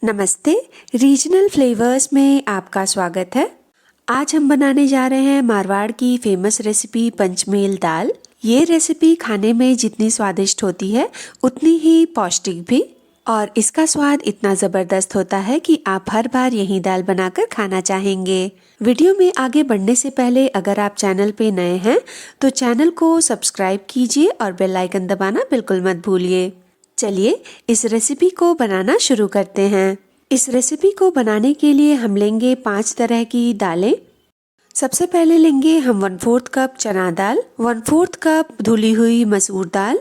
नमस्ते, regional flavours में आपका स्वागत है। आज हम बनाने जा रहे हैं मारवाड़ की फेमस रेसिपी पंचमेल दाल। ये रेसिपी खाने में जितनी स्वादिष्ट होती है उतनी ही पौष्टिक भी, और इसका स्वाद इतना ज़बरदस्त होता है कि आप हर बार यही दाल बनाकर खाना चाहेंगे। वीडियो में आगे बढ़ने से पहले अगर आप चैनल पे नए हैं तो चैनल को सब्सक्राइब कीजिए और बेल आइकन दबाना बिल्कुल मत भूलिए। चलिए इस रेसिपी को बनाना शुरू करते हैं। इस रेसिपी को बनाने के लिए हम लेंगे 5 तरह की दालें। सबसे पहले लेंगे हम 1/4 कप चना दाल, 1/4 कप धुली हुई मसूर दाल,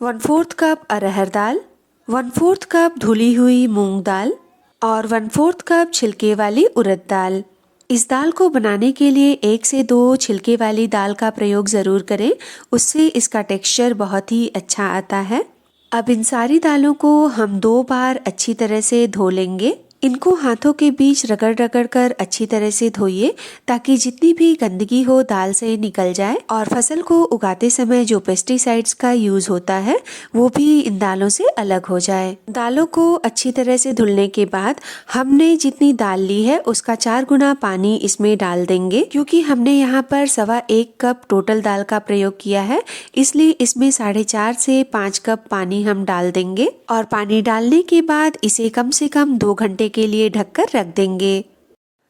1/4 कप अरहर दाल, 1/4 कप धुली हुई मूंग दाल और 1/4 कप छिलके वाली उड़द दाल। इस दाल को बनाने के लिए 1 से 2 छिलके वाली दाल का प्रयोग ज़रूर करें, उससे इसका टेक्सचर बहुत ही अच्छा आता है। अब इन सारी दालों को हम 2 बार अच्छी तरह से धो लेंगे। इनको हाथों के बीच रगड़ रगड़ कर अच्छी तरह से धोइए ताकि जितनी भी गंदगी हो दाल से निकल जाए, और फसल को उगाते समय जो पेस्टिसाइड्स का यूज होता है वो भी इन दालों से अलग हो जाए। दालों को अच्छी तरह से धुलने के बाद हमने जितनी दाल ली है उसका 4 गुना पानी इसमें डाल देंगे। क्योंकि हमने यहाँ पर 1.25 कप टोटल दाल का प्रयोग किया है, इसलिए इसमें 4.5 से 5 कप पानी हम डाल देंगे। और पानी डालने के बाद इसे कम से कम 2 घंटे के लिए ढककर रख देंगे।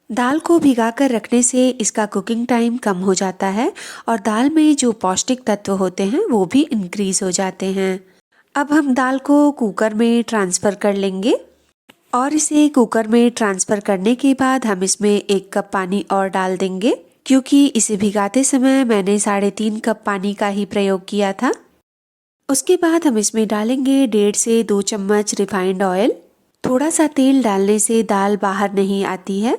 दाल को भिगाकर रखने से इसका कुकिंग टाइम कम हो जाता है और दाल में जो पौष्टिक तत्व होते हैं वो भी इंक्रीज हो जाते हैं। अब हम दाल को कुकर में ट्रांसफ़र कर लेंगे, और इसे कुकर में ट्रांसफ़र करने के बाद हम इसमें 1 कप पानी और डाल देंगे। क्योंकि इसे भिगाते समय मैंने 3.5 कप पानी का ही प्रयोग किया था। उसके बाद हम इसमें डालेंगे 1.5 से 2 चम्मच रिफाइंड ऑयल। थोड़ा सा तेल डालने से दाल बाहर नहीं आती है।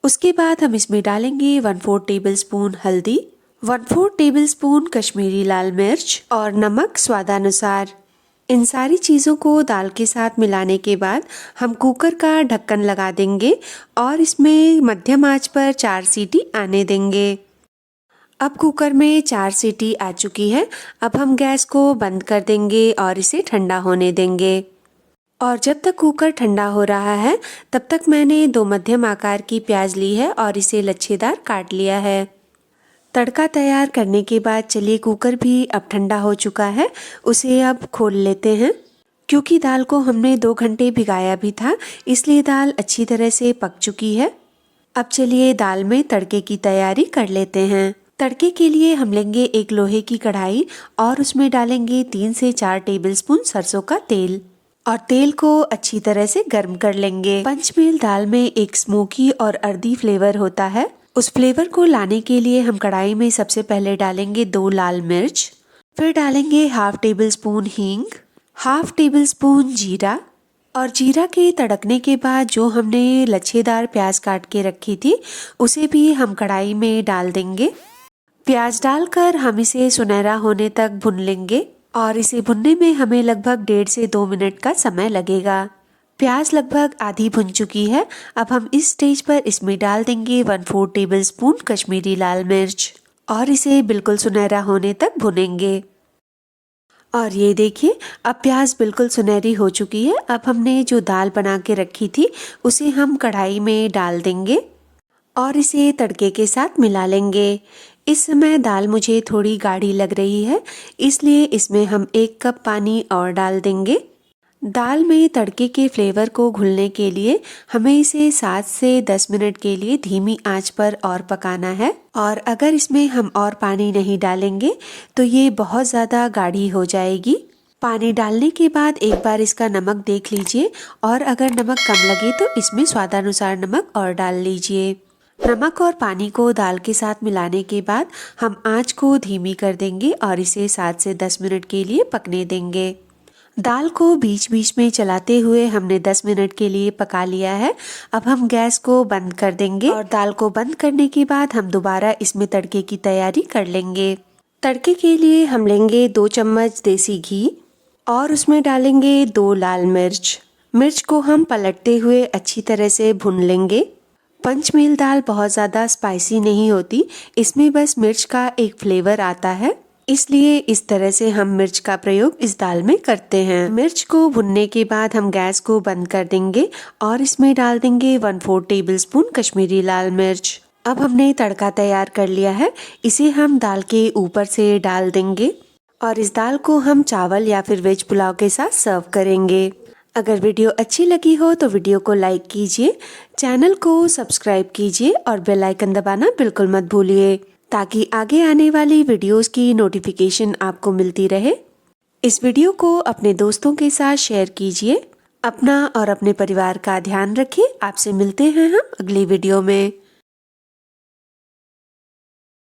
उसके बाद हम इसमें डालेंगे 1/4 टेबलस्पून हल्दी, 1/4 टेबलस्पून कश्मीरी लाल मिर्च और नमक स्वादानुसार। इन सारी चीज़ों को दाल के साथ मिलाने के बाद हम कुकर का ढक्कन लगा देंगे और इसमें मध्यम आंच पर 4 सीटी आने देंगे। अब कुकर में 4 सीटी आ चुकी है। अब हम गैस को बंद कर देंगे और इसे ठंडा होने देंगे। और जब तक कुकर ठंडा हो रहा है तब तक मैंने 2 मध्यम आकार की प्याज ली है और इसे लच्छेदार काट लिया है। तड़का तैयार करने के बाद चलिए कुकर भी अब ठंडा हो चुका है, उसे अब खोल लेते हैं। क्योंकि दाल को हमने 2 घंटे भिगाया भी था, इसलिए दाल अच्छी तरह से पक चुकी है। अब चलिए दाल में तड़के की तैयारी कर लेते हैं। तड़के के लिए हम लेंगे एक लोहे की कढ़ाई और उसमें डालेंगे 3 से 4 टेबलस्पून सरसों का तेल, और तेल को अच्छी तरह से गर्म कर लेंगे। पंचमेल दाल में एक स्मोकी और अर्दी फ्लेवर होता है। उस फ्लेवर को लाने के लिए हम कढ़ाई में सबसे पहले डालेंगे 2 लाल मिर्च, फिर डालेंगे 1/2 टेबलस्पून हींग, 1/2 टेबलस्पून जीरा, और जीरा के तड़कने के बाद जो हमने लच्छेदार प्याज काट के रखी थी उसे भी हम कढ़ाई में डाल देंगे। प्याज डालकर हम इसे सुनहरा होने तक भून लेंगे, और इसे भुनने में हमें लगभग 1.5 से 2 मिनट का समय लगेगा। प्याज लगभग आधी भुन चुकी है। अब हम इस स्टेज पर इसमें डाल देंगे 1/4 टेबलस्पून कश्मीरी लाल मिर्च और इसे बिल्कुल सुनहरा होने तक भुनेंगे। और ये देखिए अब प्याज बिल्कुल सुनहरी हो चुकी है। अब हमने जो दाल बना के रखी थी उसे हम कढ़ाई में डाल देंगे और इसे तड़के के साथ मिला लेंगे। इस समय दाल मुझे थोड़ी गाढ़ी लग रही है, इसलिए इसमें हम 1 कप पानी और डाल देंगे। दाल में तड़के के फ्लेवर को घुलने के लिए हमें इसे 7 से 10 मिनट के लिए धीमी आंच पर और पकाना है। और अगर इसमें हम और पानी नहीं डालेंगे तो ये बहुत ज़्यादा गाढ़ी हो जाएगी। पानी डालने के बाद एक बार इसका नमक देख लीजिए, और अगर नमक कम लगे तो इसमें स्वादानुसार नमक और डाल लीजिए। नमक और पानी को दाल के साथ मिलाने के बाद हम आंच को धीमी कर देंगे और इसे 7 से 10 मिनट के लिए पकने देंगे। दाल को बीच बीच में चलाते हुए हमने 10 मिनट के लिए पका लिया है। अब हम गैस को बंद कर देंगे, और दाल को बंद करने के बाद हम दोबारा इसमें तड़के की तैयारी कर लेंगे। तड़के के लिए हम लेंगे 2 चम्मच देसी घी और उसमें डालेंगे 2 लाल मिर्च। मिर्च को हम पलटते हुए अच्छी तरह से भून लेंगे। पंचमेल दाल बहुत ज़्यादा स्पाइसी नहीं होती, इसमें बस मिर्च का एक फ्लेवर आता है। इसलिए इस तरह से हम मिर्च का प्रयोग इस दाल में करते हैं। मिर्च को भुनने के बाद हम गैस को बंद कर देंगे और इसमें डाल देंगे 1/4 टेबलस्पून कश्मीरी लाल मिर्च। अब हमने तड़का तैयार कर लिया है, इसे हम दाल के ऊपर से डाल देंगे और इस दाल को हम चावल या फिर वेज पुलाव के साथ सर्व करेंगे। अगर वीडियो अच्छी लगी हो तो वीडियो को लाइक कीजिए, चैनल को सब्सक्राइब कीजिए और बेल आइकन दबाना बिल्कुल मत भूलिए ताकि आगे आने वाली वीडियोस की नोटिफिकेशन आपको मिलती रहे। इस वीडियो को अपने दोस्तों के साथ शेयर कीजिए। अपना और अपने परिवार का ध्यान रखिए। आपसे मिलते हैं हम अगली वीडियो में।